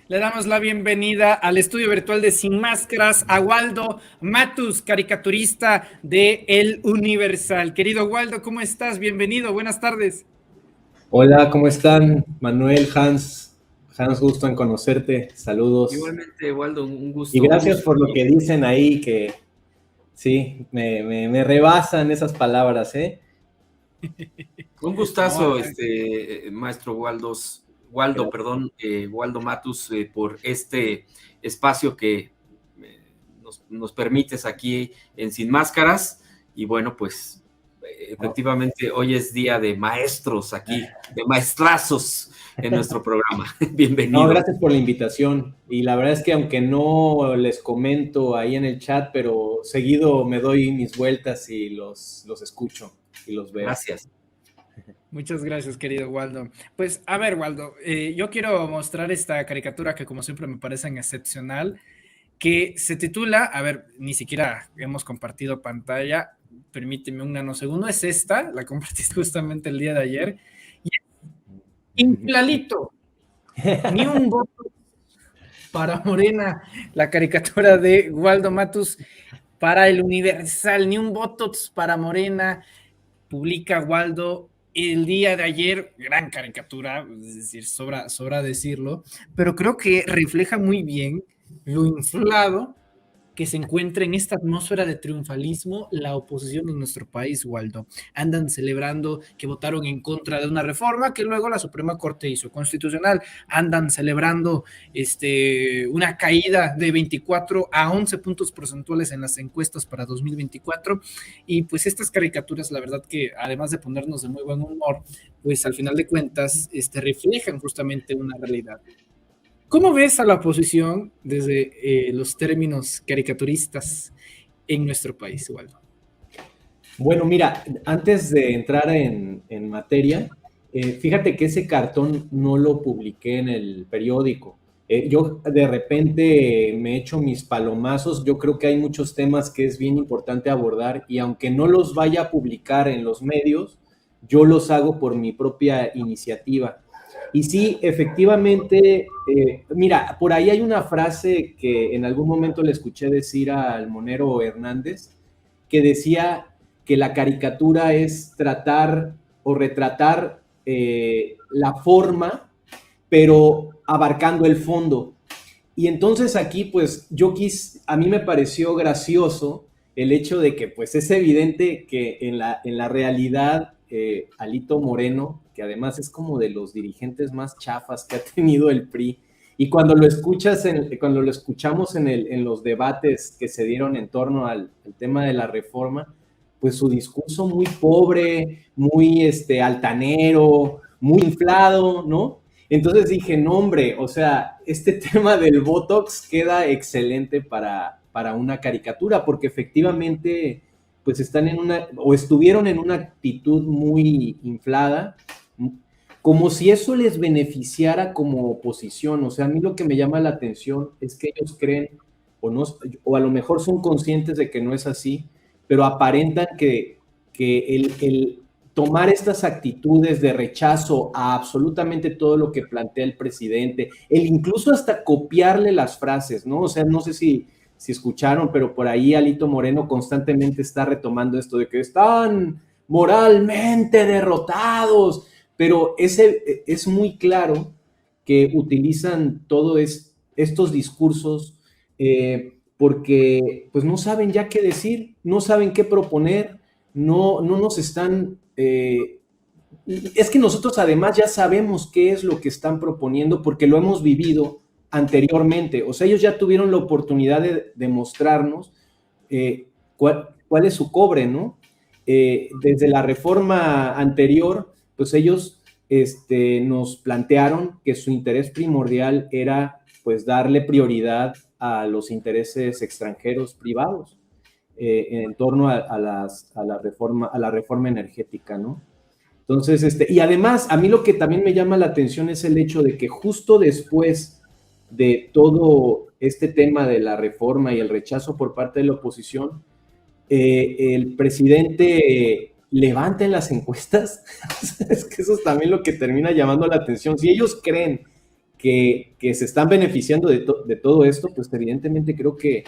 Le damos la bienvenida al estudio virtual de Sin Máscaras a Waldo Matus, caricaturista de El Universal. Querido Waldo, ¿cómo estás? Bienvenido, buenas tardes. Hola, ¿cómo están? Manuel, Hans. Hans, gusto en conocerte. Saludos. Igualmente, Waldo, un Y gusto, un gracias gusto. por lo que dicen ahí, que sí, me rebasan esas palabras, ¿eh? Un No, gustazo, maestro Waldo, Gracias. perdón, Waldo Matus, por este espacio que nos permites aquí en Sin Máscaras. Y bueno, pues No, efectivamente hoy es día de maestros aquí, de maestrazos en nuestro programa. no, Bienvenido. gracias por la invitación. Y la verdad es que aunque no les comento ahí en el chat, pero seguido me doy mis vueltas y los escucho y los veo. Gracias. muchas gracias, querido Waldo. Pues, a ver, Waldo, yo quiero mostrar esta caricatura que como siempre me parece excepcional, que se titula, a ver, ni siquiera hemos compartido pantalla, permíteme un nanosegundo, es esta, la compartiste justamente el día de ayer, y infladito, ni un voto para Morena, la caricatura de Waldo Matus para El Universal, ni un botox para Morena, publica Waldo el día de ayer, gran caricatura, es decir, sobra decirlo, pero creo que refleja muy bien lo inflado que se encuentra en esta atmósfera de triunfalismo la oposición en nuestro país, Waldo. Andan celebrando que votaron en contra de una reforma que luego la Suprema Corte hizo constitucional. Andan celebrando una caída de 24 a 11 puntos porcentuales en las encuestas para 2024. Y pues estas caricaturas, la verdad que además de ponernos de muy buen humor, pues al final de cuentas reflejan justamente una realidad. ¿Cómo ves a la oposición desde los términos caricaturistas en nuestro país, Waldo? Bueno, mira, antes de entrar en materia, fíjate que ese cartón no lo publiqué en el periódico. Yo de repente me echo mis palomazos. Yo creo que hay muchos temas que es bien importante abordar y aunque no los vaya a publicar en los medios, yo los hago por mi propia iniciativa. Y sí, efectivamente, mira, por ahí hay una frase que en algún momento le escuché decir al Monero Hernández, que decía que la caricatura es tratar o retratar la forma, pero abarcando el fondo. Y entonces aquí, pues, a mí me pareció gracioso el hecho de que, pues, es evidente que en la realidad, Alito Moreno, que además es como de los dirigentes más chafas que ha tenido el PRI, y cuando lo escuchamos en los debates que se dieron en torno al tema de la reforma, pues su discurso muy pobre, muy altanero, muy inflado, ¿no? Entonces dije, no, hombre, o sea, este tema del Botox queda excelente para una caricatura, porque efectivamente, pues estuvieron en una actitud muy inflada, como si eso les beneficiara como oposición. O sea, a mí lo que me llama la atención es que ellos creen, o, no, o a lo mejor son conscientes de que no es así, pero aparentan que el tomar estas actitudes de rechazo a absolutamente todo lo que plantea el presidente, el incluso hasta copiarle las frases, ¿no? O sea, no sé si escucharon, pero por ahí Alito Moreno constantemente está retomando esto de que están moralmente derrotados, pero es muy claro que utilizan todos estos discursos porque pues no saben ya qué decir, no saben qué proponer, no nos están... es que nosotros además ya sabemos qué es lo que están proponiendo porque lo hemos vivido anteriormente. O sea, ellos ya tuvieron la oportunidad de mostrarnos cuál es su cobre, ¿no? Desde la reforma anterior, pues ellos nos plantearon que su interés primordial era pues darle prioridad a los intereses extranjeros privados en torno a la reforma energética, ¿no? Entonces, y además, a mí lo que también me llama la atención es el hecho de que justo después de todo este tema de la reforma y el rechazo por parte de la oposición, el presidente levanta en las encuestas. Es que eso es también lo que termina llamando la atención. Si ellos creen que se están beneficiando de todo esto, pues evidentemente creo que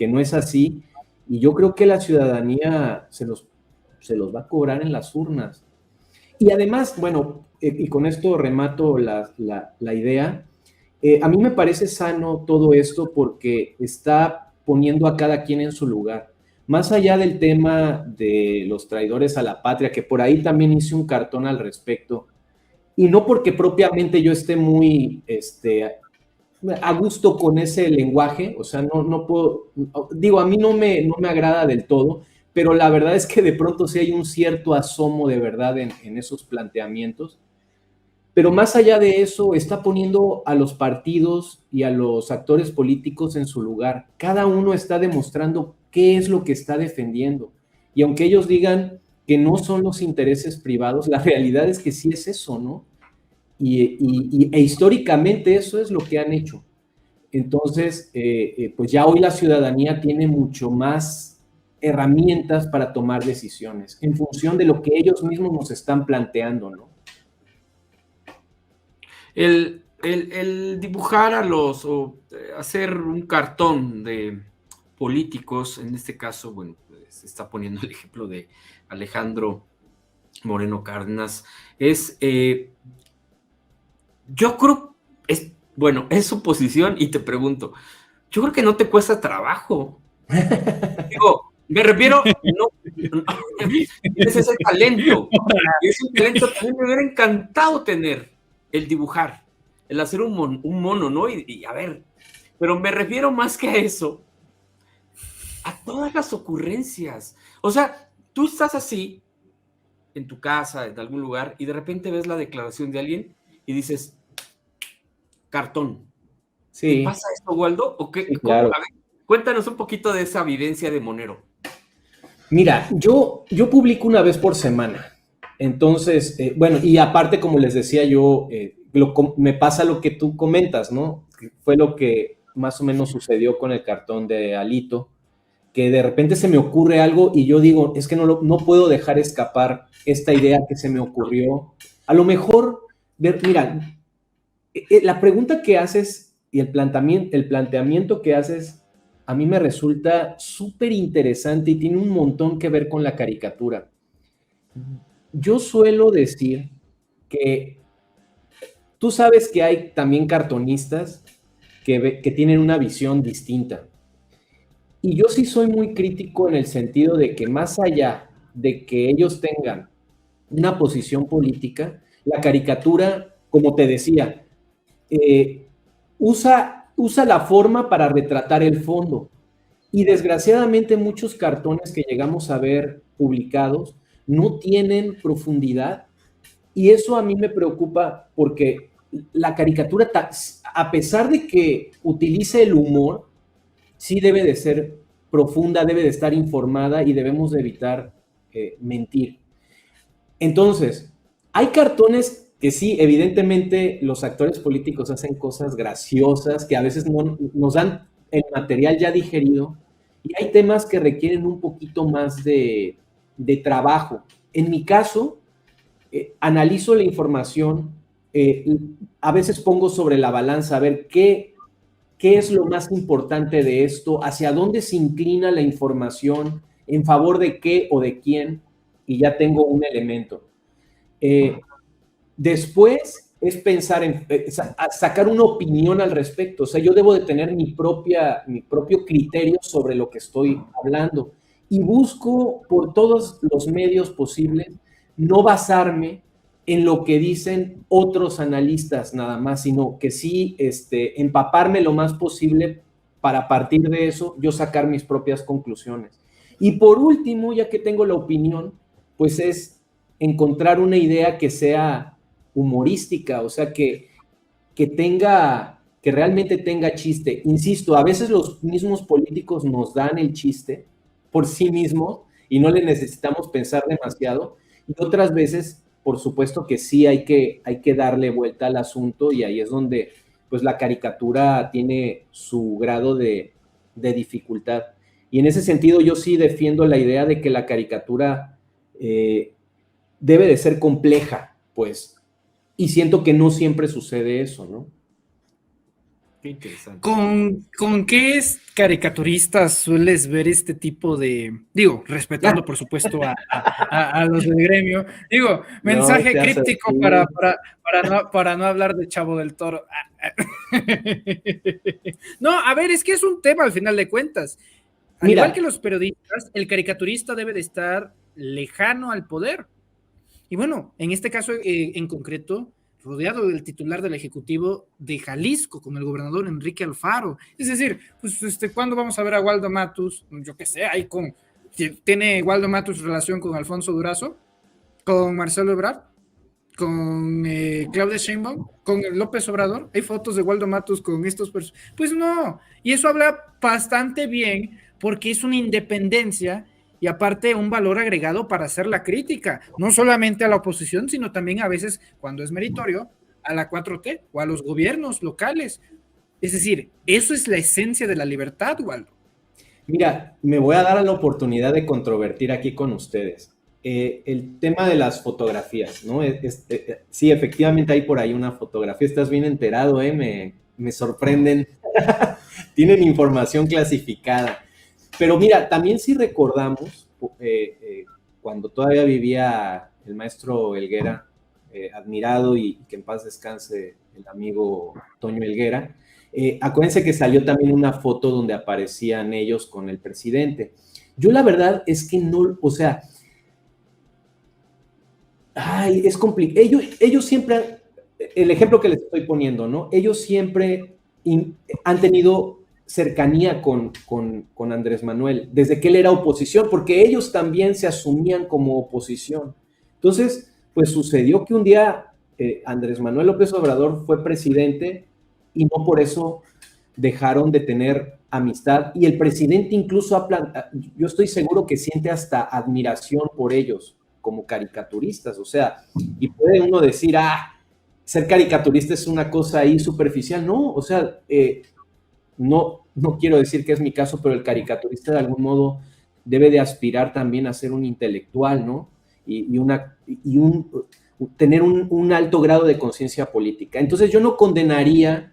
no es así, y yo creo que la ciudadanía se los va a cobrar en las urnas. Y además, bueno, y con esto remato la idea, a mí me parece sano todo esto porque está poniendo a cada quien en su lugar. Más allá del tema de los traidores a la patria, que por ahí también hice un cartón al respecto, y no porque propiamente yo esté muy a gusto con ese lenguaje, o sea, no puedo, digo, a mí no me agrada del todo, pero la verdad es que de pronto sí hay un cierto asomo de verdad en esos planteamientos. Pero más allá de eso, está poniendo a los partidos y a los actores políticos en su lugar. Cada uno está demostrando qué es lo que está defendiendo. Y aunque ellos digan que no son los intereses privados, la realidad es que sí es eso, ¿no? E históricamente eso es lo que han hecho. Entonces, pues ya hoy la ciudadanía tiene mucho más herramientas para tomar decisiones en función de lo que ellos mismos nos están planteando, ¿no? El dibujar o hacer un cartón de políticos, en este caso, bueno, se está poniendo el ejemplo de Alejandro Moreno Cárdenas, yo creo, bueno, es su posición y te pregunto, yo creo que no te cuesta trabajo. Digo, me refiero, no tienes ese talento, y ese talento también me hubiera encantado tener, el dibujar, el hacer un mono, ¿no? Y a ver, pero me refiero más que a eso, a todas las ocurrencias. O sea, tú estás así, en tu casa, en algún lugar, y de repente ves la declaración de alguien y dices, cartón. Sí. ¿Te pasa esto, Waldo? ¿O qué? Sí, claro. A ver, cuéntanos un poquito de esa vivencia de monero. Mira, yo publico una vez por semana. Entonces, bueno, y aparte, como les decía yo, me pasa lo que tú comentas, ¿no? Fue lo que más o menos sucedió con el cartón de Alito, que de repente se me ocurre algo y yo digo, es que no puedo dejar escapar esta idea que se me ocurrió. A lo mejor, mira, la pregunta que haces y el planteamiento que haces a mí me resulta súper interesante y tiene un montón que ver con la caricatura. Yo suelo decir que tú sabes que hay también cartonistas que tienen una visión distinta. Y yo sí soy muy crítico en el sentido de que más allá de que ellos tengan una posición política, la caricatura, como te decía, usa la forma para retratar el fondo. Y desgraciadamente muchos cartones que llegamos a ver publicados no tienen profundidad. Y eso a mí me preocupa porque la caricatura, a pesar de que utilice el humor, sí debe de ser profunda, debe de estar informada y debemos de evitar mentir. Entonces, hay cartones que sí, evidentemente los actores políticos hacen cosas graciosas que a veces no, nos dan el material ya digerido y hay temas que requieren un poquito más de trabajo. En mi caso, analizo la información, a veces pongo sobre la balanza a ver qué es lo más importante de esto, hacia dónde se inclina la información, en favor de qué o de quién, y ya tengo un elemento. Después es pensar en sacar una opinión al respecto. O sea, yo debo de tener mi propio criterio sobre lo que estoy hablando y busco por todos los medios posibles no basarme en lo que dicen otros analistas nada más, sino que sí empaparme lo más posible para partir de eso yo sacar mis propias conclusiones. Y por último, ya que tengo la opinión, pues es encontrar una idea que sea humorística, o sea, que realmente tenga chiste. Insisto, a veces los mismos políticos nos dan el chiste por sí mismos y no le necesitamos pensar demasiado, y otras veces, por supuesto que sí hay que darle vuelta al asunto y ahí es donde pues la caricatura tiene su grado de dificultad. Y en ese sentido yo sí defiendo la idea de que la caricatura debe de ser compleja, pues, y siento que no siempre sucede eso, ¿no? Qué interesante. ¿Con qué caricaturistas sueles ver este tipo de, digo, respetando por supuesto a los del gremio, digo, mensaje No, críptico para no hablar de Chavo del Toro? No, a ver, es que es un tema al final de cuentas. Al igual que los periodistas, el caricaturista debe de estar lejano al poder. Y bueno, en este caso en concreto, rodeado del titular del Ejecutivo de Jalisco, con el gobernador Enrique Alfaro. Es decir, pues, ¿cuándo vamos a ver a Waldo Matus? Yo qué sé, ahí ¿tiene Waldo Matus relación con Alfonso Durazo? ¿Con Marcelo Ebrard? ¿Con Claudia Sheinbaum? ¿Con López Obrador? ¿Hay fotos de Waldo Matus con estos personajes? Pues no, y eso habla bastante bien porque es una independencia y aparte un valor agregado para hacer la crítica, no solamente a la oposición, sino también a veces, cuando es meritorio, a la 4T o a los gobiernos locales. Es decir, eso es la esencia de la libertad, Waldo. Mira, me voy a dar la oportunidad de controvertir aquí con ustedes. El tema de las fotografías, ¿no? Sí, efectivamente hay por ahí una fotografía. Estás bien enterado, me sorprenden. Tienen información clasificada. Pero mira, también si recordamos, cuando todavía vivía el maestro Helguera, admirado y que en paz descanse el amigo Toño Helguera, acuérdense que salió también una foto donde aparecían ellos con el presidente. Yo la verdad es que no, o sea, es complicado. Ellos siempre, el ejemplo que les estoy poniendo, ¿no? Ellos siempre han tenido cercanía con Andrés Manuel, desde que él era oposición, porque ellos también se asumían como oposición. Entonces, pues sucedió que un día Andrés Manuel López Obrador fue presidente y no por eso dejaron de tener amistad, y el presidente incluso yo estoy seguro que siente hasta admiración por ellos como caricaturistas, o sea, y puede uno decir, ser caricaturista es una cosa ahí superficial, no, o sea, no quiero decir que es mi caso, pero el caricaturista de algún modo debe de aspirar también a ser un intelectual, ¿no? Tener un alto grado de conciencia política. Entonces yo no condenaría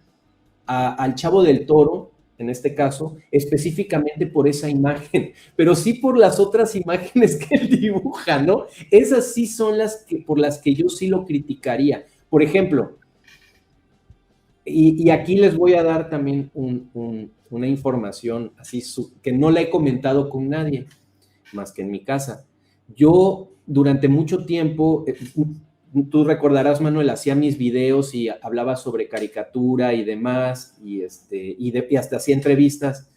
al Chavo del Toro, en este caso, específicamente por esa imagen, pero sí por las otras imágenes que él dibuja, ¿no? Esas sí son por las que yo sí lo criticaría. Por ejemplo, y aquí les voy a dar también una información así que no la he comentado con nadie, más que en mi casa. Yo durante mucho tiempo, tú recordarás, Manuel, hacía mis videos y hablaba sobre caricatura y demás, y hasta hacía entrevistas,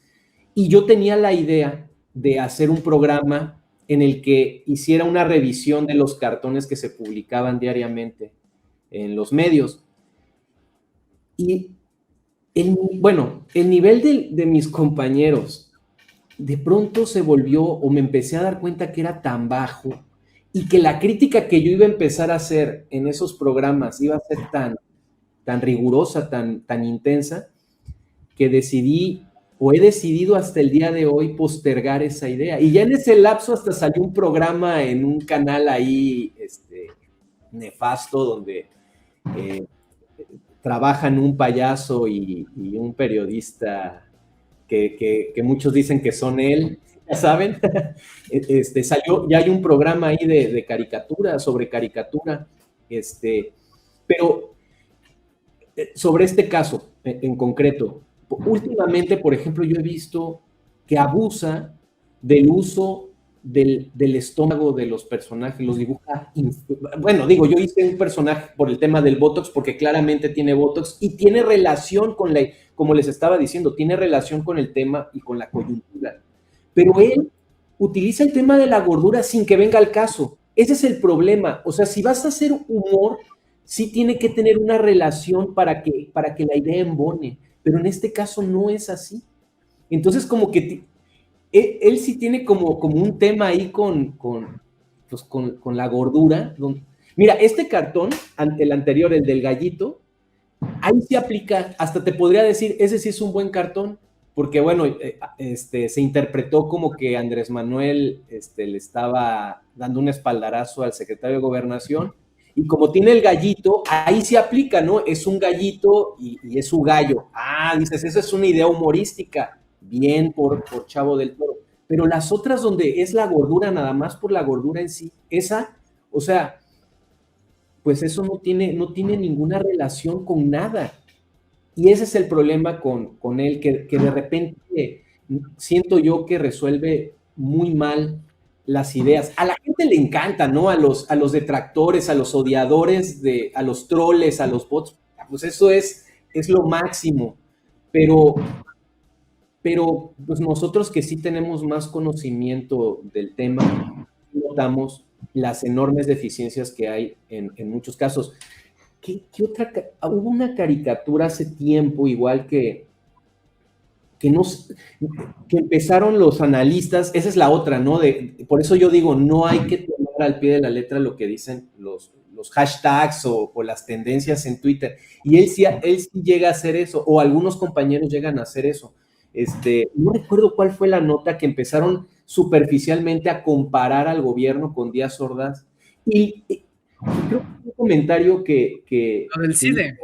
y yo tenía la idea de hacer un programa en el que hiciera una revisión de los cartones que se publicaban diariamente en los medios. Y el nivel de mis compañeros de pronto se volvió, o me empecé a dar cuenta que era tan bajo, y que la crítica que yo iba a empezar a hacer en esos programas iba a ser tan rigurosa, tan intensa, que he decidido hasta el día de hoy postergar esa idea. Y ya en ese lapso hasta salió un programa en un canal ahí nefasto, donde trabajan un payaso y un periodista que muchos dicen que son él, ya saben. Salió, ya hay un programa ahí de caricatura, sobre caricatura, pero sobre este caso en concreto, últimamente, por ejemplo, yo he visto que abusa del uso del estómago de los personajes, los dibuja. Bueno, digo, yo hice un personaje por el tema del Botox, porque claramente tiene Botox y tiene relación con como les estaba diciendo, tiene relación con el tema y con la coyuntura. Pero él utiliza el tema de la gordura sin que venga al caso. Ese es el problema. O sea, si vas a hacer humor, sí tiene que tener una relación para que la idea embone. Pero en este caso no es así. Entonces, como que él sí tiene como un tema ahí con la gordura. Mira, este cartón, el anterior, el del gallito, ahí se aplica, hasta te podría decir, ese sí es un buen cartón, porque bueno, se interpretó como que Andrés Manuel le estaba dando un espaldarazo al secretario de Gobernación, Y como tiene el gallito, ahí se aplica, ¿no? Es un gallito y es su gallo. Ah, dices, esa es una idea humorística. Bien por Chavo del Toro. Pero las otras donde es la gordura nada más por la gordura en sí, esa, o sea, pues eso no tiene ninguna relación con nada. Y ese es el problema con él, que de repente siento yo que resuelve muy mal las ideas. A la gente le encanta, ¿no? A los detractores, a los odiadores, a los troles, a los bots, pues eso es lo máximo. Pero pues nosotros que sí tenemos más conocimiento del tema, notamos las enormes deficiencias que hay en muchos casos. ¿Qué otra? Hubo una caricatura hace tiempo, igual que, nos, que empezaron los analistas, esa es la otra, ¿no? Por eso yo digo, no hay que tomar al pie de la letra lo que dicen los hashtags o las tendencias en Twitter. Y él sí llega a hacer eso, o algunos compañeros llegan a hacer eso. No recuerdo cuál fue la nota que empezaron superficialmente a comparar al gobierno con Díaz Ordaz. Y creo que un comentario que Lo del CIDE.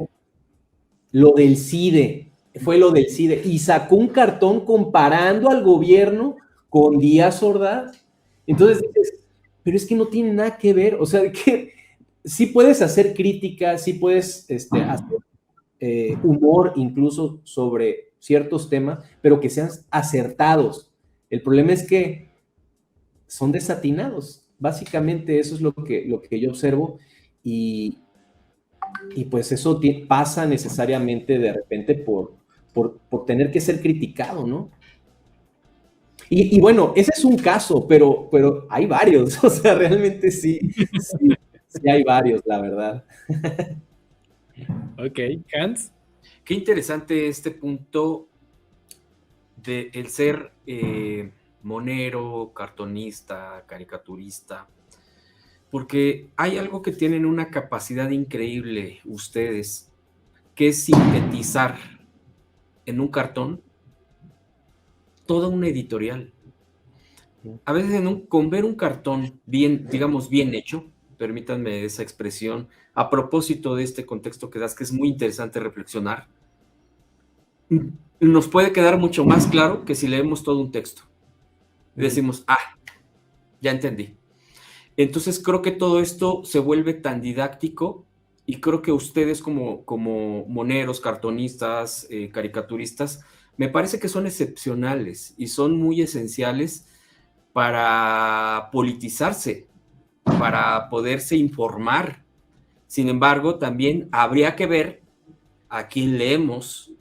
Lo del CIDE, fue lo del CIDE, y sacó un cartón comparando al gobierno con Díaz Ordaz. Entonces dices, pero es que no tiene nada que ver, o sea, que sí puedes hacer críticas, sí puedes hacer humor incluso sobre ciertos temas, pero que sean acertados. El problema es que son desatinados. Básicamente eso es lo que yo observo y pues eso pasa necesariamente de repente por tener que ser criticado, ¿no? Y bueno, ese es un caso, pero hay varios, o sea, realmente sí hay varios, la verdad. Ok, Hans. Qué interesante este punto de el ser monero, cartonista, caricaturista, porque hay algo que tienen una capacidad increíble ustedes, que es sintetizar en un cartón toda una editorial. A veces con ver un cartón bien, digamos, bien hecho, permítanme esa expresión, a propósito de este contexto que das, que es muy interesante reflexionar, nos puede quedar mucho más claro que si leemos todo un texto. Y decimos, ya entendí. Entonces creo que todo esto se vuelve tan didáctico y creo que ustedes como moneros, cartonistas, caricaturistas, me parece que son excepcionales y son muy esenciales para politizarse, para poderse informar. Sin embargo, también habría que ver a quién leemos,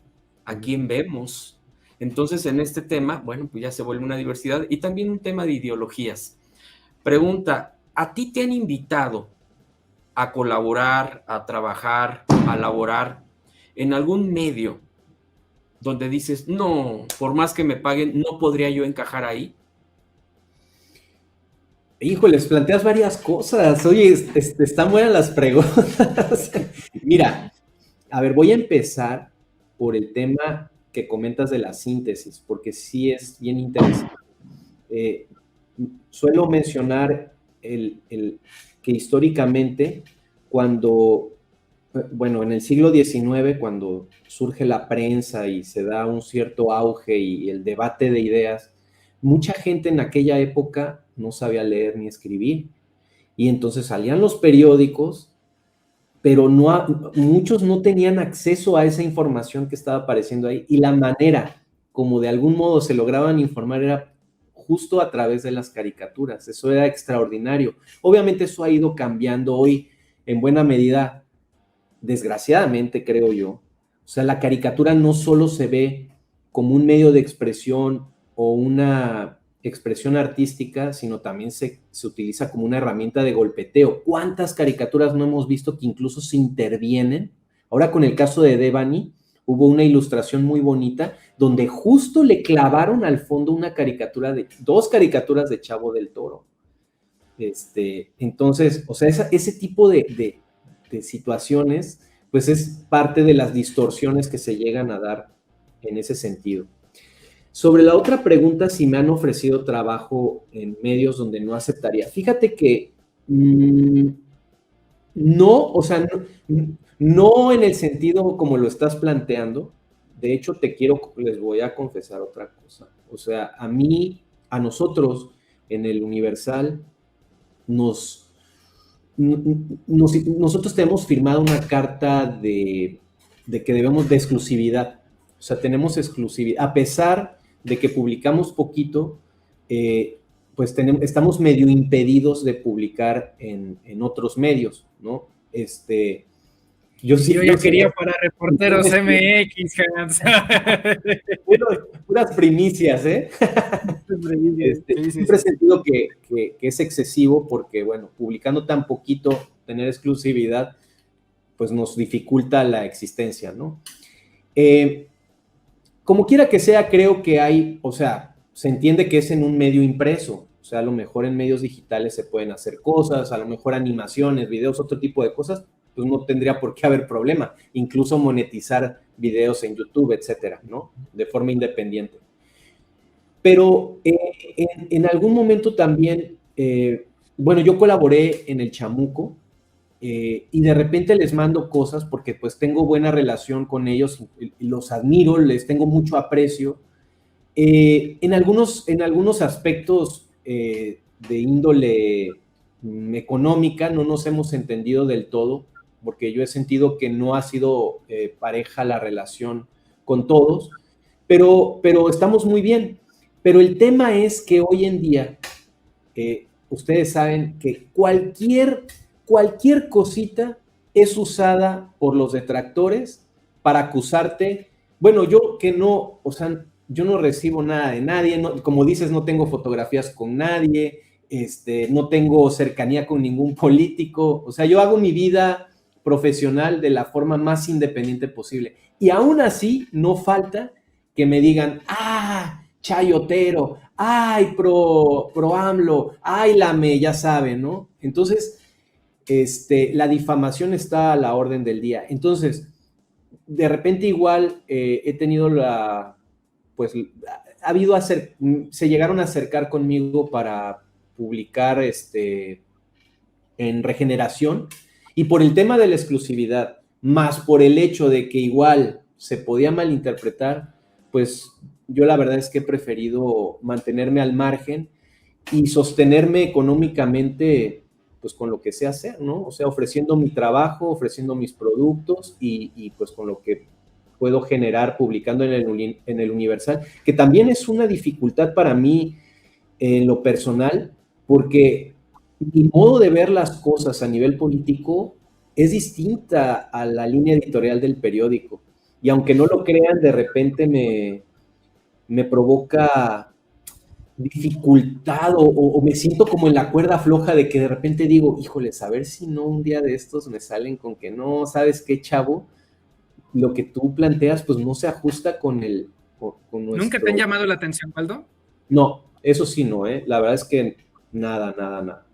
a quién vemos. Entonces, en este tema, bueno, pues ya se vuelve una diversidad y también un tema de ideologías. Pregunta, ¿a ti te han invitado a colaborar, a trabajar, a laborar en algún medio donde dices, no, por más que me paguen, no podría yo encajar ahí? Híjoles, planteas varias cosas. Oye, están buenas las preguntas. Mira, a ver, voy a empezar por el tema que comentas de la síntesis, porque sí es bien interesante. Suelo mencionar que históricamente, en el siglo XIX, cuando surge la prensa y se da un cierto auge y el debate de ideas, mucha gente en aquella época no sabía leer ni escribir. Y entonces salían los periódicos, pero muchos no tenían acceso a esa información que estaba apareciendo ahí. Y la manera como de algún modo se lograban informar era justo a través de las caricaturas. Eso era extraordinario. Obviamente eso ha ido cambiando hoy en buena medida, desgraciadamente, creo yo. O sea, la caricatura no solo se ve como un medio de expresión o una expresión artística, sino también se utiliza como una herramienta de golpeteo. ¿Cuántas caricaturas no hemos visto que incluso se intervienen? Ahora con el caso de Devani, hubo una ilustración muy bonita donde justo le clavaron al fondo dos caricaturas de Chavo del Toro. Entonces, o sea, ese tipo de situaciones, pues es parte de las distorsiones que se llegan a dar en ese sentido. Sobre la otra pregunta, si me han ofrecido trabajo en medios donde no aceptaría. Fíjate que No, o sea, no en el sentido como lo estás planteando. De hecho, les voy a confesar otra cosa. O sea, a nosotros, en el Universal, nosotros tenemos firmado una carta de que debemos de exclusividad. O sea, tenemos exclusividad. A pesar de que publicamos poquito, pues estamos medio impedidos de publicar en otros medios, ¿no? Yo quería para Reporteros MX, puras primicias, ¿eh? Siempre he sentido que es excesivo porque, bueno, publicando tan poquito, tener exclusividad, pues nos dificulta la existencia, ¿no? Como quiera que sea, creo que hay, o sea, se entiende que es en un medio impreso, o sea, a lo mejor en medios digitales se pueden hacer cosas, a lo mejor animaciones, videos, otro tipo de cosas, pues no tendría por qué haber problema, incluso monetizar videos en YouTube, etcétera, ¿no? De forma independiente. Pero en algún momento también, bueno, yo colaboré en el Chamuco y de repente les mando cosas porque pues tengo buena relación con ellos, y los admiro, les tengo mucho aprecio. En algunos aspectos de índole económica no nos hemos entendido del todo, porque yo he sentido que no ha sido pareja la relación con todos, pero estamos muy bien. Pero el tema es que hoy en día, ustedes saben que cualquier cosita es usada por los detractores para acusarte. Bueno, yo que no, o sea, yo no recibo nada de nadie, no, como dices, no tengo fotografías con nadie, no tengo cercanía con ningún político, o sea, yo hago mi vida profesional de la forma más independiente posible. Y aún así, no falta que me digan, chayotero, ay, pro AMLO, ay, ya saben, ¿no? Entonces, la difamación está a la orden del día. Entonces, de repente igual he tenido pues, se llegaron a acercar conmigo para publicar en Regeneración, y por el tema de la exclusividad, más por el hecho de que igual se podía malinterpretar, pues yo la verdad es que he preferido mantenerme al margen y sostenerme económicamente pues con lo que sé hacer, ¿no? O sea, ofreciendo mi trabajo, ofreciendo mis productos y pues con lo que puedo generar publicando en el Universal, que también es una dificultad para mí en lo personal, porque mi modo de ver las cosas a nivel político es distinta a la línea editorial del periódico. Y aunque no lo crean, de repente me provoca dificultad o me siento como en la cuerda floja de que de repente digo, híjoles, a ver si no un día de estos me salen con que no, ¿sabes qué, chavo? Lo que tú planteas pues no se ajusta con nuestro... ¿Nunca te han llamado la atención, Waldo? No, eso sí no, la verdad es que nada.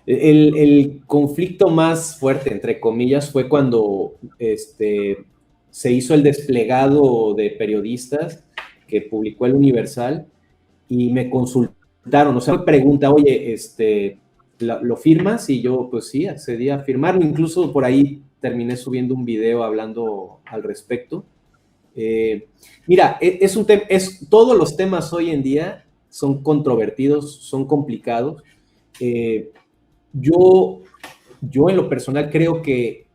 El conflicto más fuerte, entre comillas, fue cuando se hizo el desplegado de periodistas que publicó el Universal y me consultaron, o sea, me pregunta, oye, ¿lo firmas? Y yo, pues sí, accedí a firmarlo, incluso por ahí terminé subiendo un video hablando al respecto. Mira, todos los temas hoy en día son controvertidos, son complicados. Yo en lo personal creo que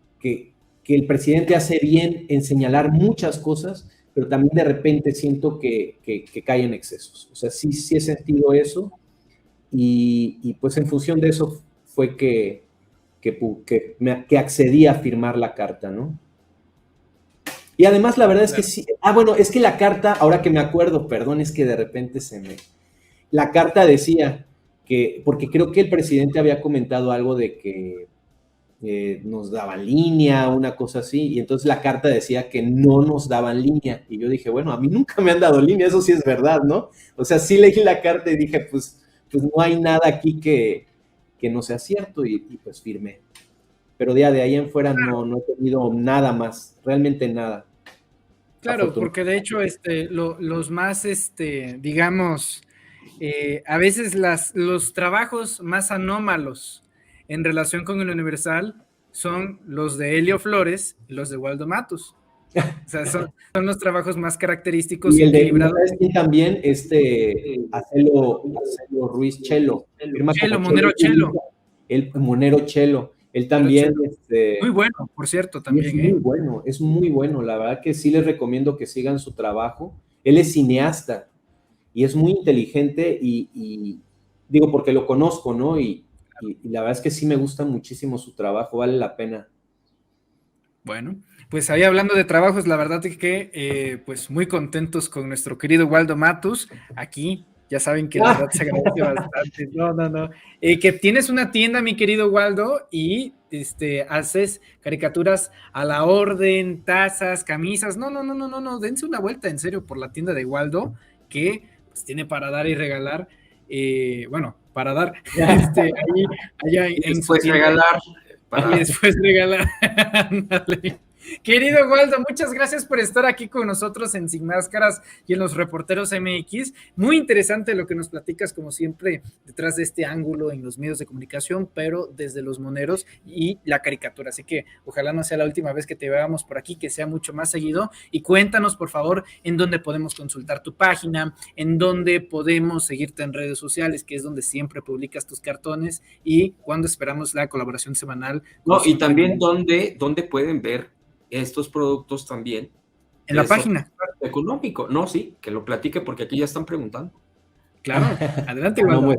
el presidente hace bien en señalar muchas cosas, pero también de repente siento que cae en excesos. O sea, sí he sentido eso y pues en función de eso fue que accedí a firmar la carta, ¿no? Y además la verdad es que sí, bueno, es que la carta, ahora que me acuerdo, perdón, es que de repente la carta decía que, porque creo que el presidente había comentado algo de que nos daban línea, una cosa así, y entonces la carta decía que no nos daban línea, y yo dije, bueno, a mí nunca me han dado línea, eso sí es verdad, ¿no? O sea, sí leí la carta y dije, pues no hay nada aquí que no sea cierto, y pues firmé. Pero de ahí en fuera no he tenido nada más, realmente nada. Claro, porque de hecho los más, digamos, a veces los trabajos más anómalos en relación con el Universal son los de Helio Flores y los de Waldo Matus. O sea, son los trabajos más característicos. Y el de también, Acelo Ruiz Chelo. Chelo, Monero Chelo. El Monero Chelo. Él también. Muy bueno, por cierto, también. Es muy bueno. La verdad que sí les recomiendo que sigan su trabajo. Él es cineasta y es muy inteligente y digo porque lo conozco, ¿no? Y la verdad es que sí me gusta muchísimo su trabajo, vale la pena. Bueno, pues ahí hablando de trabajos, la verdad es que pues muy contentos con nuestro querido Waldo Matus, aquí, ya saben que la verdad se agradece bastante, no, que tienes una tienda, mi querido Waldo, y haces caricaturas a la orden, tazas, camisas, no, dense una vuelta en serio por la tienda de Waldo, que pues tiene para dar y regalar, para dar, allá y después regalar. Y después regalar. Querido Waldo, muchas gracias por estar aquí con nosotros en Sin Máscaras y en los Reporteros MX. Muy interesante lo que nos platicas, como siempre, detrás de este ángulo en los medios de comunicación, pero desde los moneros y la caricatura. Así que ojalá no sea la última vez que te veamos por aquí, que sea mucho más seguido. Y cuéntanos, por favor, en dónde podemos consultar tu página, en dónde podemos seguirte en redes sociales, que es donde siempre publicas tus cartones, y cuándo esperamos la colaboración semanal. No, y también dónde pueden ver estos productos también. En la página. Económico. No, sí, que lo platique porque aquí ya están preguntando. Claro, adelante, Waldo.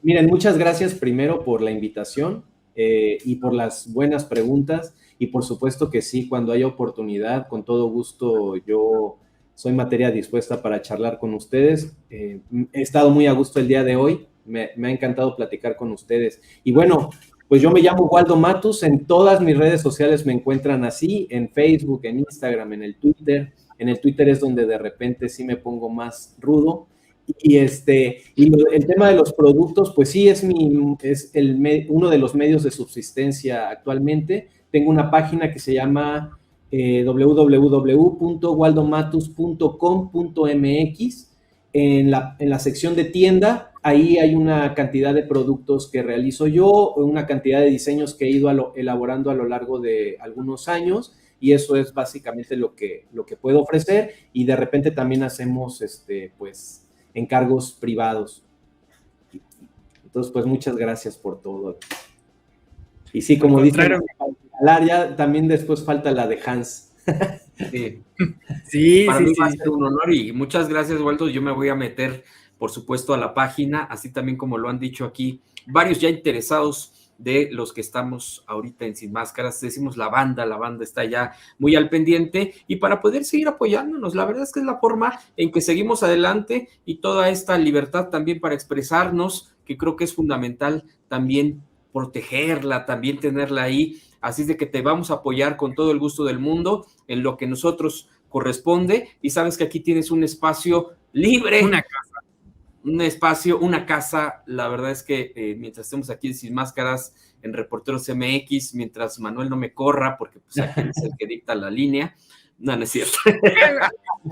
Miren, muchas gracias primero por la invitación y por las buenas preguntas, y por supuesto que sí, cuando haya oportunidad, con todo gusto, yo soy materia dispuesta para charlar con ustedes. He estado muy a gusto el día de hoy, me ha encantado platicar con ustedes. Y bueno, pues yo me llamo Waldo Matus, en todas mis redes sociales me encuentran así, en Facebook, en Instagram, en el Twitter. En el Twitter es donde de repente sí me pongo más rudo. Y el tema de los productos, pues sí, es uno de los medios de subsistencia actualmente. Tengo una página que se llama www.waldomatus.com.mx. En la sección de tienda, ahí hay una cantidad de productos que realizo yo, una cantidad de diseños que he ido elaborando a lo largo de algunos años, y eso es básicamente lo que puedo ofrecer, y de repente también hacemos pues encargos privados. Entonces, pues muchas gracias por todo. Y sí, como dicen, ya también después falta la de Hans. Sí. Para mí va a ser un honor, y muchas gracias, Waldo. Yo me voy a meter, por supuesto, a la página, así también como lo han dicho aquí varios ya interesados de los que estamos ahorita en Sin Máscaras. Decimos la banda está ya muy al pendiente, y para poder seguir apoyándonos, la verdad es que es la forma en que seguimos adelante, y toda esta libertad también para expresarnos, que creo que es fundamental también protegerla, también tenerla ahí. Así es de que te vamos a apoyar con todo el gusto del mundo en lo que nosotros corresponde, y sabes que aquí tienes un espacio libre, una casa. La verdad es que mientras estemos aquí Sin Máscaras en Reporteros MX, mientras Manuel no me corra, porque pues aquí es el que dicta la línea. No es cierto.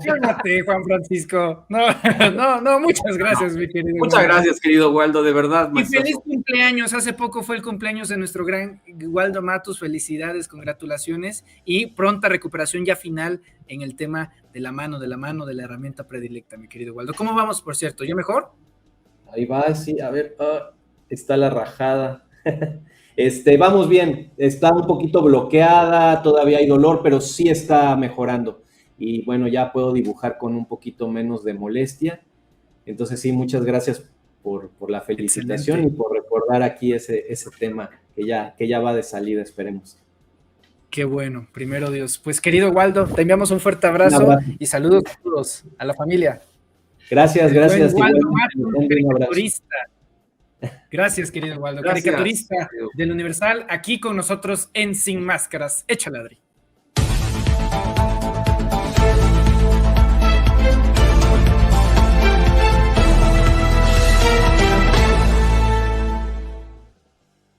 Cálmate, Juan Francisco. No, muchas gracias, mi querido. Muchas gracias, querido Waldo, de verdad. Y feliz cumpleaños. Hace poco fue el cumpleaños de nuestro gran Waldo Matus. Felicidades, congratulaciones, y pronta recuperación ya final en el tema de la mano, de la herramienta predilecta, mi querido Waldo. ¿Cómo vamos, por cierto? ¿Yo mejor? Ahí va, sí, a ver, está la rajada. Vamos bien, está un poquito bloqueada, todavía hay dolor, pero sí está mejorando. Y bueno, ya puedo dibujar con un poquito menos de molestia. Entonces sí, muchas gracias por la felicitación. Excelente. Y por recordar aquí ese tema que ya va de salida, esperemos. Qué bueno, primero Dios. Pues querido Waldo, te enviamos un fuerte abrazo y saludos a todos, a la familia. Gracias. Waldo Matus, caricaturista. Gracias, querido Waldo. Gracias. Caricaturista del Universal, aquí con nosotros en Sin Máscaras. Échale, Adri.